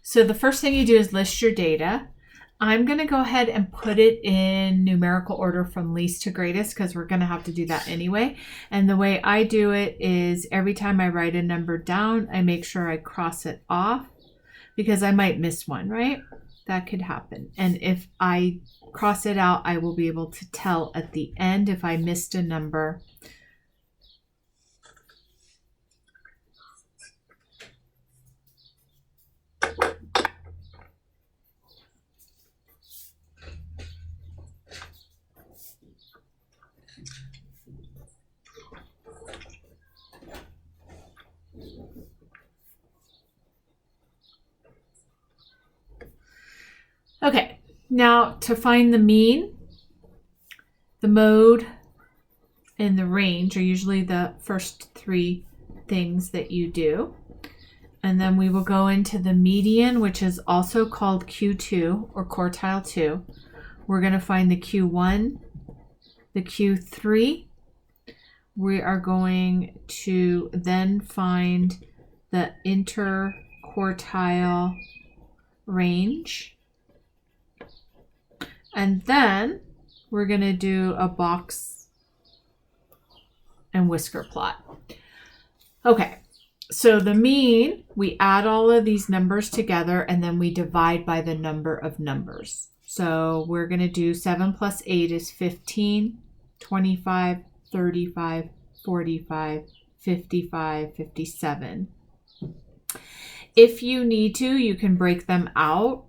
So the first thing you do is list your data. I'm going to go ahead and put it in numerical order from least to greatest because we're going to have to do that anyway. And the way I do it is every time I write a number down, I make sure I cross it off because I might miss one, right? That could happen. And if I cross it out, I will be able to tell at the end if I missed a number. Okay, now to find the mean, the mode, and the range are usually the first three things that you do. And then we will go into the median, which is also called Q2 or quartile 2. We're going to find the Q1, the Q3. We are going to then find the interquartile range. And then we're going to do a box and whisker plot. Okay, so the mean, we add all of these numbers together and then we divide by the number of numbers. So we're going to do 7 plus 8 is 15, 25, 35, 45, 55, 57. If you need to, you can break them out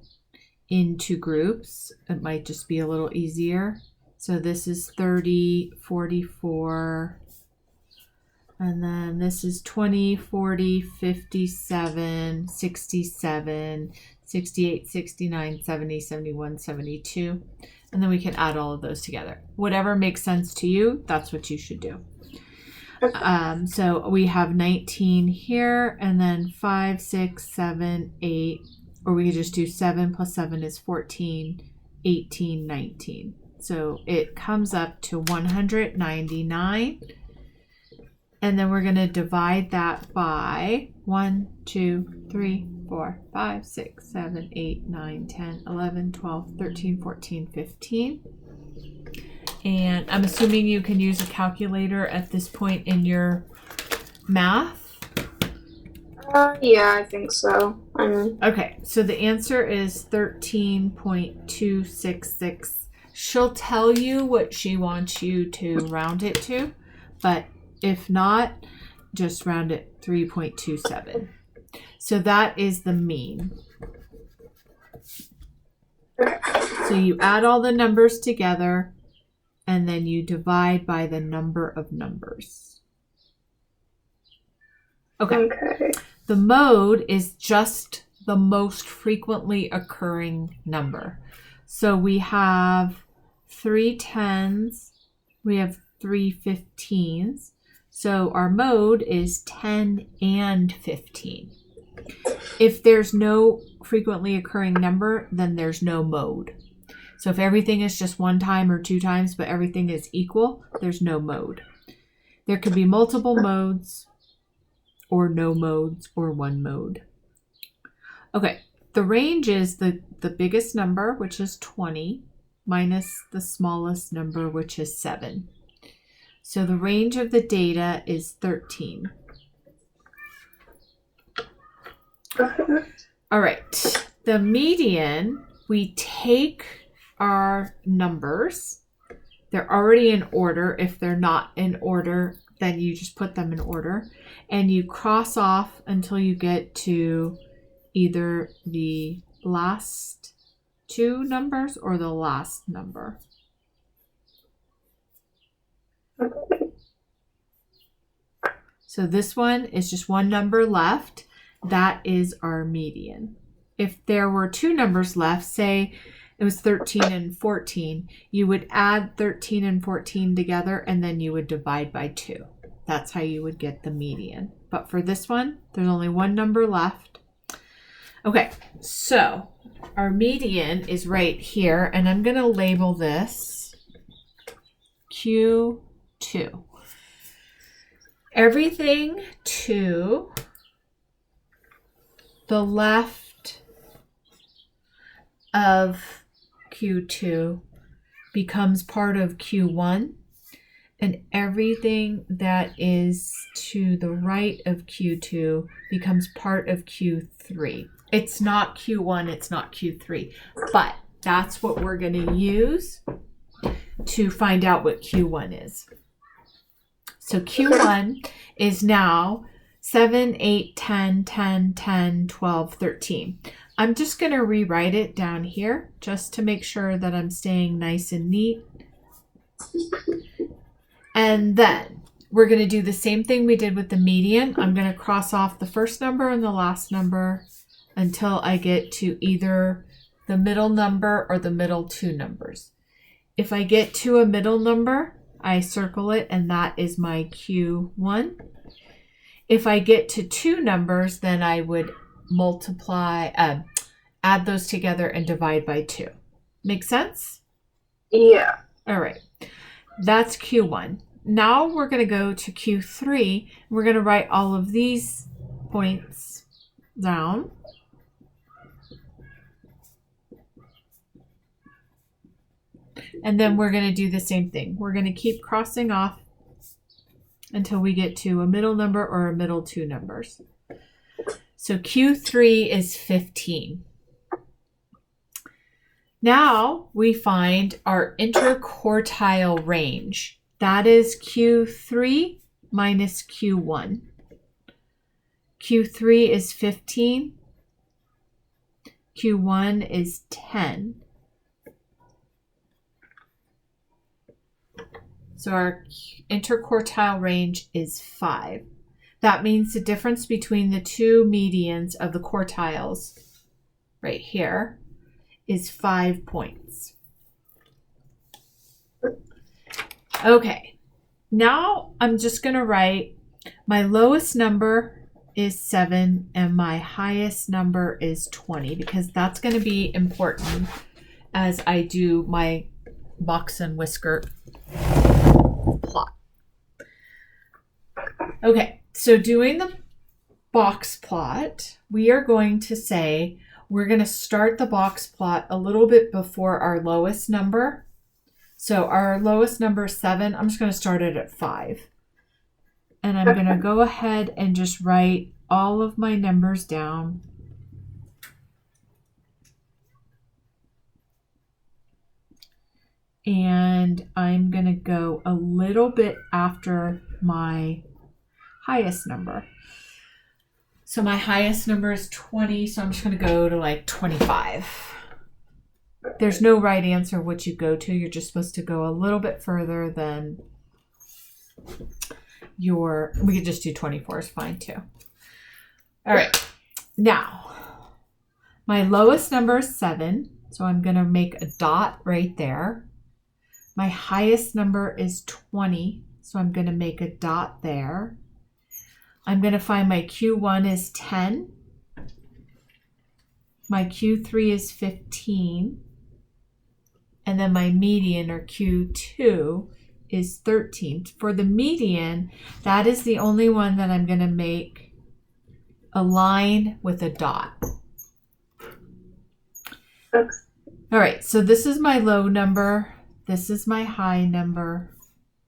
into groups. It might just be a little easier. So this is 30, 44, and then this is 20, 40, 57, 67, 68, 69, 70, 71, 72. And then we can add all of those together. Whatever makes sense to you, that's what you should do. So we have 19 here, and then 5, 6, 7, 8, or we could just do 7 plus 7 is 14, 18, 19. So it comes up to 199. And then we're going to divide that by 1, 2, 3, 4, 5, 6, 7, 8, 9, 10, 11, 12, 13, 14, 15. And I'm assuming you can use a calculator at this point in your math. Yeah, I think so. Okay, so the answer is 13.266. She'll tell you what she wants you to round it to, but if not, just round it 3.27. So that is the mean. So you add all the numbers together and then you divide by the number of numbers. Okay. The mode is just the most frequently occurring number. So we have 3 10s, we have 3 15s. So our mode is 10 and 15. If there's no frequently occurring number, then there's no mode. So if everything is just 1 time or 2 times, but everything is equal, there's no mode. There could be multiple modes, or no modes, or 1 mode. Okay, the range is the biggest number, which is 20, minus the smallest number, which is 7. So the range of the data is 13. All right, the median, we take our numbers. They're already in order. If they're not in order, then you just put them in order. And you cross off until you get to either the last 2 numbers or the last number. So this one is just 1 number left. That is our median. If there were 2 numbers left, say it was 13 and 14, you would add 13 and 14 together and then you would divide by 2. That's how you would get the median. But for this one, there's only 1 number left. Okay, so our median is right here, and I'm going to label this Q2. Everything to the left of Q2 becomes part of Q1, and everything that is to the right of Q2 becomes part of Q3. It's not Q1, it's not Q3, but that's what we're going to use to find out what Q1 is. So Q1 is now 7, 8, 10, 10, 10, 12, 13. I'm just going to rewrite it down here just to make sure that I'm staying nice and neat. And then we're going to do the same thing we did with the median. I'm going to cross off the first number and the last number until I get to either the middle number or the middle two numbers. If I get to a middle number, I circle it, and that is my Q1. If I get to two numbers, then I would add those together and divide by 2. Make sense? Yeah. All right. That's Q1. Now we're going to go to Q3. We're going to write all of these points down. And then we're going to do the same thing. We're going to keep crossing off until we get to a middle number or a middle two numbers. So Q3 is 15. Now we find our interquartile range. That is Q3 minus Q1. Q3 is 15. Q1 is 10. So our interquartile range is 5. That means the difference between the two medians of the quartiles right here is 5 points. Okay, now I'm just going to write my lowest number is 7 and my highest number is 20 because that's going to be important as I do my box and whisker plot. Okay, so doing the box plot, we are going to say we're going to start the box plot a little bit before our lowest number. So our lowest number is 7. I'm just going to start it at 5. And I'm going to go ahead and just write all of my numbers down. And I'm going to go a little bit after my highest number. So my highest number is 20, so I'm just going to go to like 25. There's no right answer what you go to. You're just supposed to go a little bit further than we could just do 24 is fine too. All right, now my lowest number is 7, so I'm going to make a dot right there. My highest number is 20, so I'm going to make a dot there. I'm going to find my Q1 is 10. My Q3 is 15. And then my median, or Q2, is 13. For the median, that is the only one that I'm going to make a line with a dot. Okay. All right, so this is my low number. This is my high number.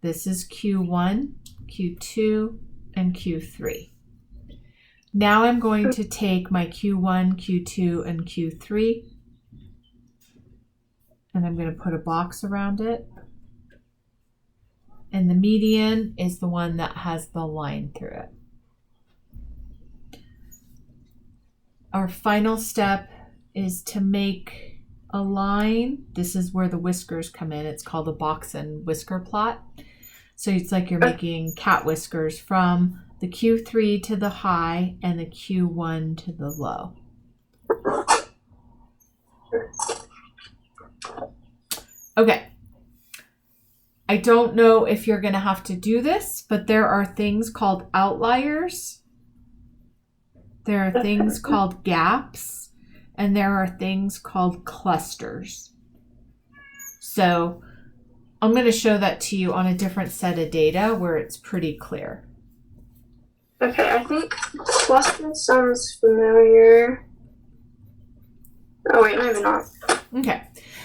This is Q1, Q2, and Q3. Now I'm going to take my Q1, Q2, and Q3, and I'm going to put a box around it. And the median is the one that has the line through it. Our final step is to make a line. This is where the whiskers come in. It's called a box and whisker plot. So it's like you're making cat whiskers from the Q3 to the high and the Q1 to the low. Okay. I don't know if you're going to have to do this, but there are things called outliers. There are things called gaps, and there are things called clusters. So I'm going to show that to you on a different set of data where it's pretty clear. Okay, I think cluster sounds familiar. Oh wait, maybe not. Okay.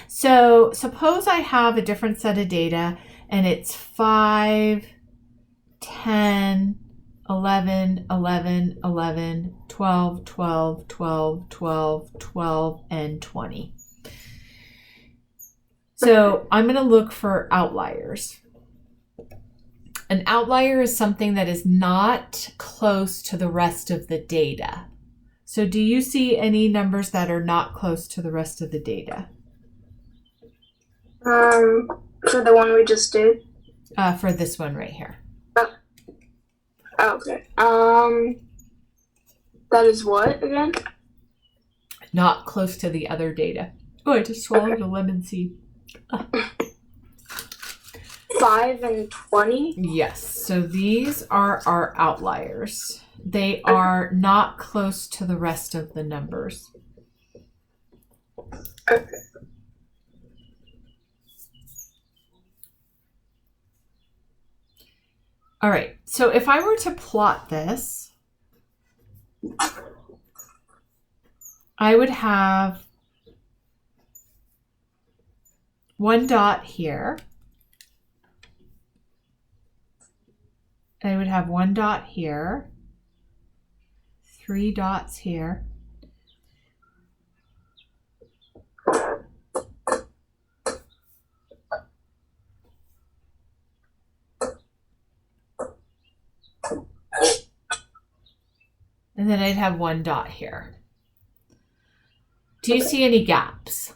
So suppose I have a different set of data and it's 5, 10, 11, 11, 11, 12, 12, 12, 12, 12, and 20. So I'm going to look for outliers. An outlier is something that is not close to the rest of the data. So do you see any numbers that are not close to the rest of the data? For the one we just did. For this one right here. Okay. That is what again? Not close to the other data. Oh, I just swallowed a lemon seed. 5 and 20? Yes. So these are our outliers. They are not close to the rest of the numbers. Okay. All right. So if I were to plot this, I would have one dot here. I would have one dot here, 3 dots here. And then I'd have one dot here. Do you see any gaps?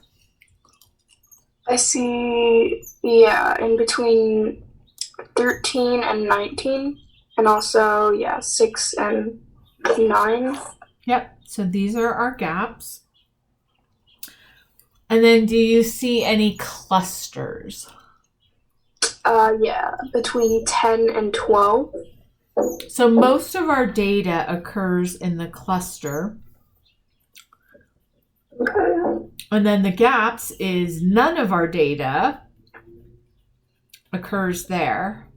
I see, yeah, in between 13 and 19, and also, 6 and 9. Yep, so these are our gaps. And then do you see any clusters? Yeah, between 10 and 12. So most of our data occurs in the cluster. Okay. And then the gaps is none of our data occurs there.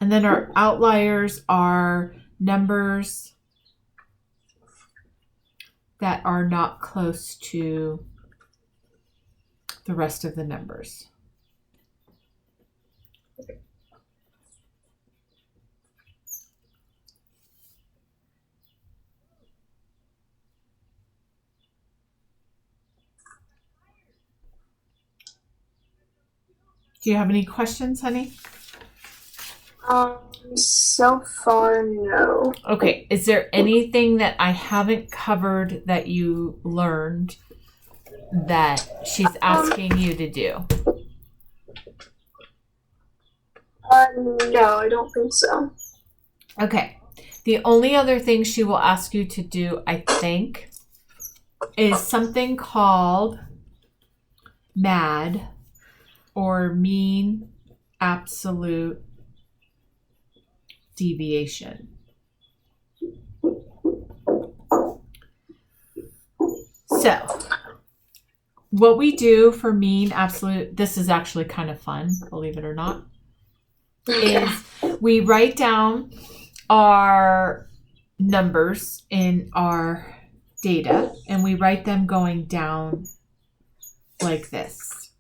And then our outliers are numbers that are not close to the rest of the numbers. Do you have any questions, honey? So far, no. Okay, is there anything that I haven't covered that you learned that she's asking you to do? No, I don't think so. Okay, the only other thing she will ask you to do, I think, is something called MAD, or mean absolute deviation. So what we do for mean absolute, this is actually kind of fun, believe it or not, is we write down our numbers in our data and we write them going down like this.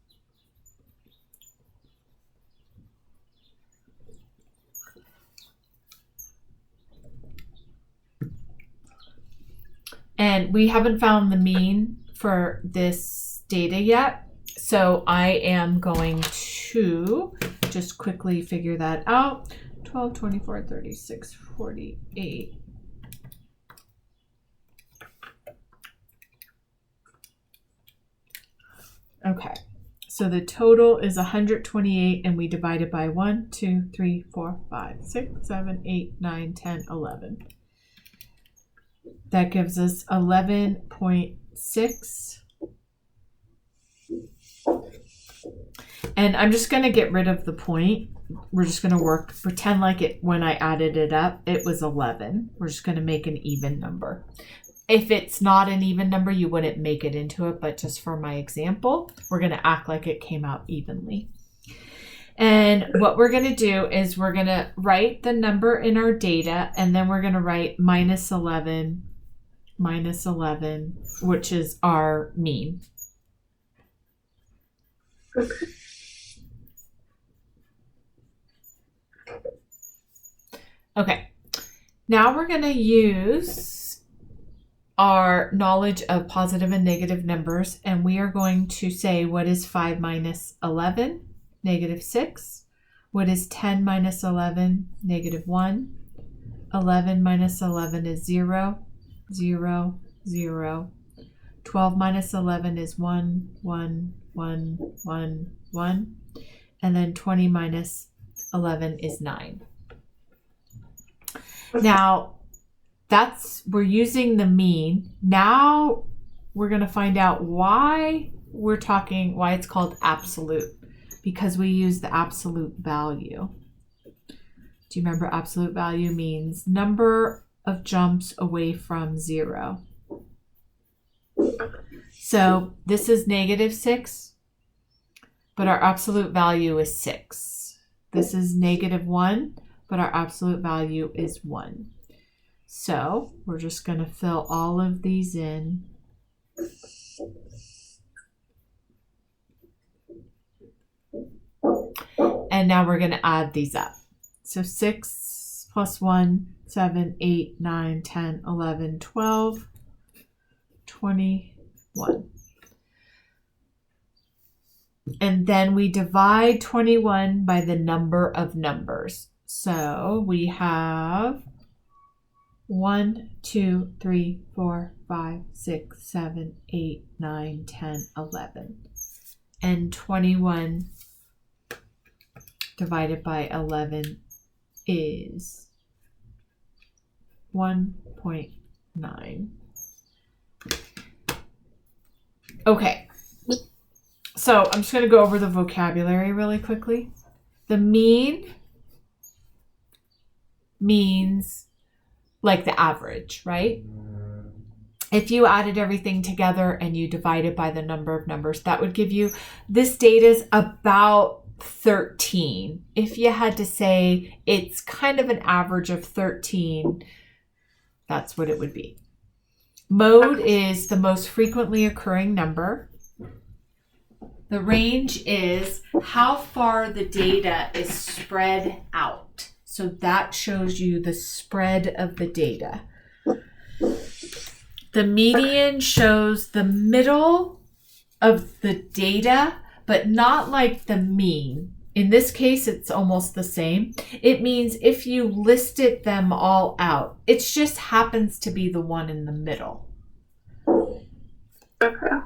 And we haven't found the mean for this data yet. So I am going to just quickly figure that out. 12, 24, 36, 48. Okay. So the total is 128 and we divide it by 1, 2, 3, 4, 5, 6, 7, 8, 9, 10, 11. That gives us 11.6. And I'm just going to get rid of the point. We're just going to pretend like it when I added it up, it was 11. We're just going to make an even number. If it's not an even number, you wouldn't make it into it, but just for my example, we're going to act like it came out evenly. And what we're going to do is we're going to write the number in our data, and then we're going to write minus 11 minus 11, which is our mean. Okay, now we're going to use our knowledge of positive and negative numbers, and we are going to say what is 5 minus 11? Negative 6. What is 10 minus 11? Negative 1. 11 minus 11 is 0, 0, 0. 12 minus 11 is 1, 1, 1, 1, 1. And then 20 minus 11 is 9. Now, we're using the mean. Now we're going to find out why it's called absolute, because we use the absolute value. Do you remember absolute value means number of jumps away from 0? So this is negative 6, but our absolute value is 6. This is negative 1, but our absolute value is 1. So we're just going to fill all of these in. And now we're going to add these up. So 6 plus 1, 7, 8, 9, 10, 11, 12, 21. And then we divide 21 by the number of numbers. So we have 1, 2, 3, 4, 5, 6, 7, 8, 9, 10, 11. And 21 divided by 11 is 1.9. Okay. So I'm just going to go over the vocabulary really quickly. The mean means like the average, right? If you added everything together and you divided by the number of numbers, that would give you, this data is about 13. If you had to say it's kind of an average of 13, that's what it would be. Mode is the most frequently occurring number. The range is how far the data is spread out. So that shows you the spread of the data. The median shows the middle of the data, but not like the mean. In this case, it's almost the same. It means if you listed them all out, it just happens to be the one in the middle. Okay.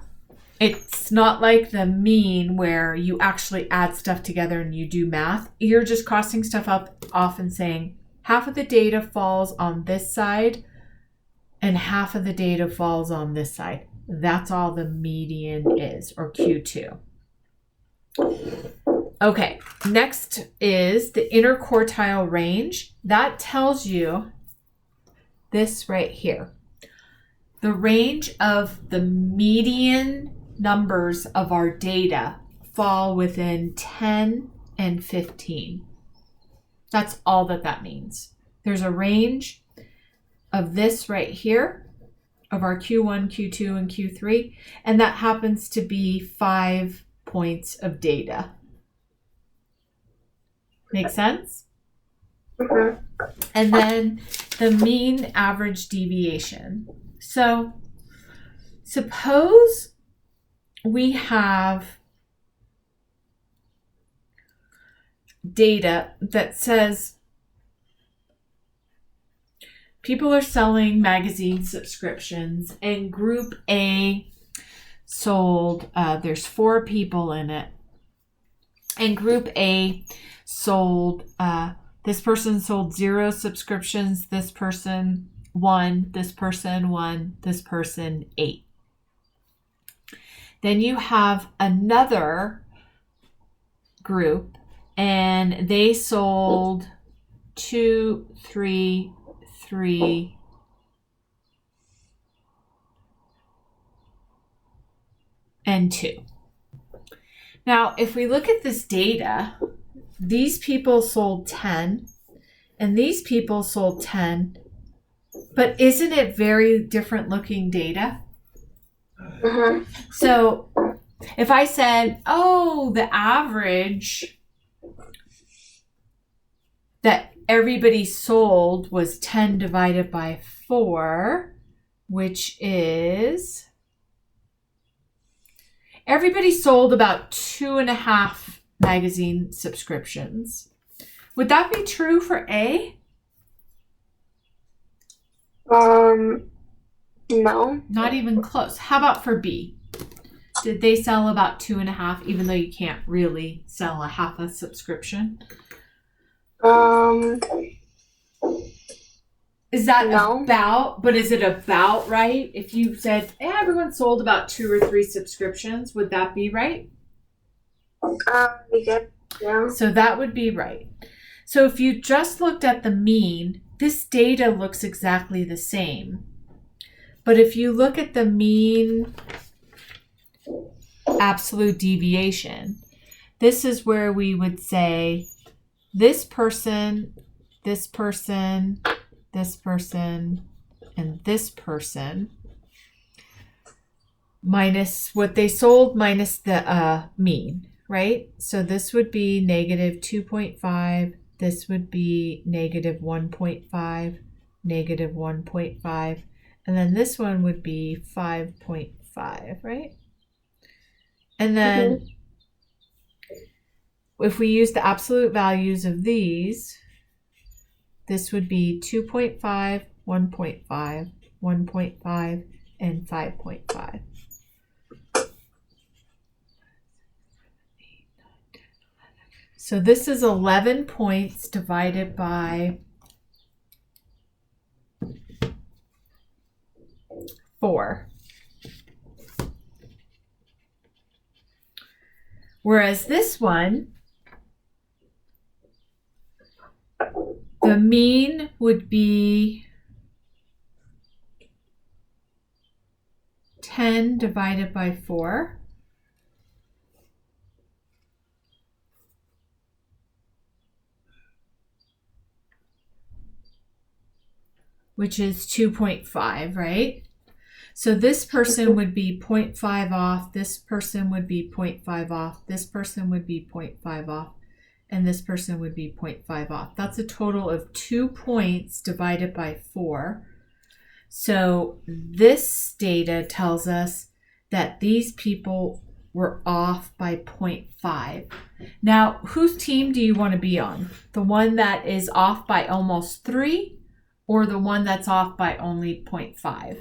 It's not like the mean where you actually add stuff together and you do math. You're just crossing stuff off and saying half of the data falls on this side and half of the data falls on this side. That's all the median is, or Q2. Okay, next is the interquartile range. That tells you this right here. The range of the median numbers of our data fall within 10 and 15. That's all that means. There's a range of this right here, of our Q1, Q2, and Q3, and that happens to be 5 points of data. Make sense? Mm-hmm. And then the mean average deviation. So suppose we have data that says people are selling magazine subscriptions, and group A sold, there's 4 people in it, and group A sold, this person sold 0 subscriptions, this person 1, this person 1, this person 8. Then you have another group and they sold 2, 3, 3, and 2. Now, if we look at this data, these people sold 10 and these people sold 10, But isn't it very different looking data? Mm-hmm. So if I said, oh, the average that everybody sold was 10 divided by 4, which is everybody sold about 2.5 magazine subscriptions. Would that be true for A? No. Not even close. How about for B? Did they sell about 2.5, even though you can't really sell a half a subscription? Is that No. about, but is it about right? If you said, hey, everyone sold about 2 or 3 subscriptions, would that be right? Yeah. So that would be right. So if you just looked at the mean, this data looks exactly the same. But if you look at the mean absolute deviation, this is where we would say this person, this person, this person, and this person minus what they sold minus the mean, right? So this would be negative 2.5. This would be negative 1.5, negative 1.5. And then this one would be 5.5, right? And then if we use the absolute values of these, this would be 2.5, 1.5, 1.5, and 5.5. So this is 11 points divided by 4. Whereas this one, the mean would be 10 divided by 4. Which is 2.5, right? So this person would be 0.5 off, this person would be 0.5 off, this person would be 0.5 off, and this person would be 0.5 off. That's a total of 2 points divided by 4. So this data tells us that these people were off by 0.5. Now, whose team do you want to be on? The one that is off by almost 3 or the one that's off by only 0.5?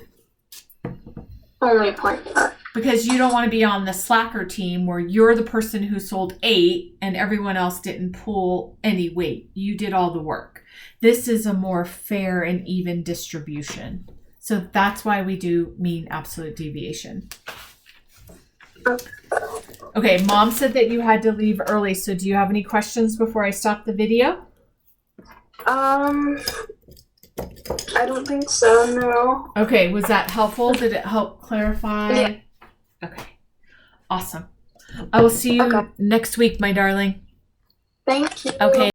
Only 0.5. Because you don't want to be on the slacker team where you're the person who sold 8 and everyone else didn't pull any weight. You did all the work. This is a more fair and even distribution. So that's why we do mean absolute deviation. Okay, Mom said that you had to leave early, so do you have any questions before I stop the video? I don't think so, no. Okay, was that helpful? Did it help clarify? Yeah. Okay, awesome. I will see you Okay. next week, my darling. Thank you. Okay.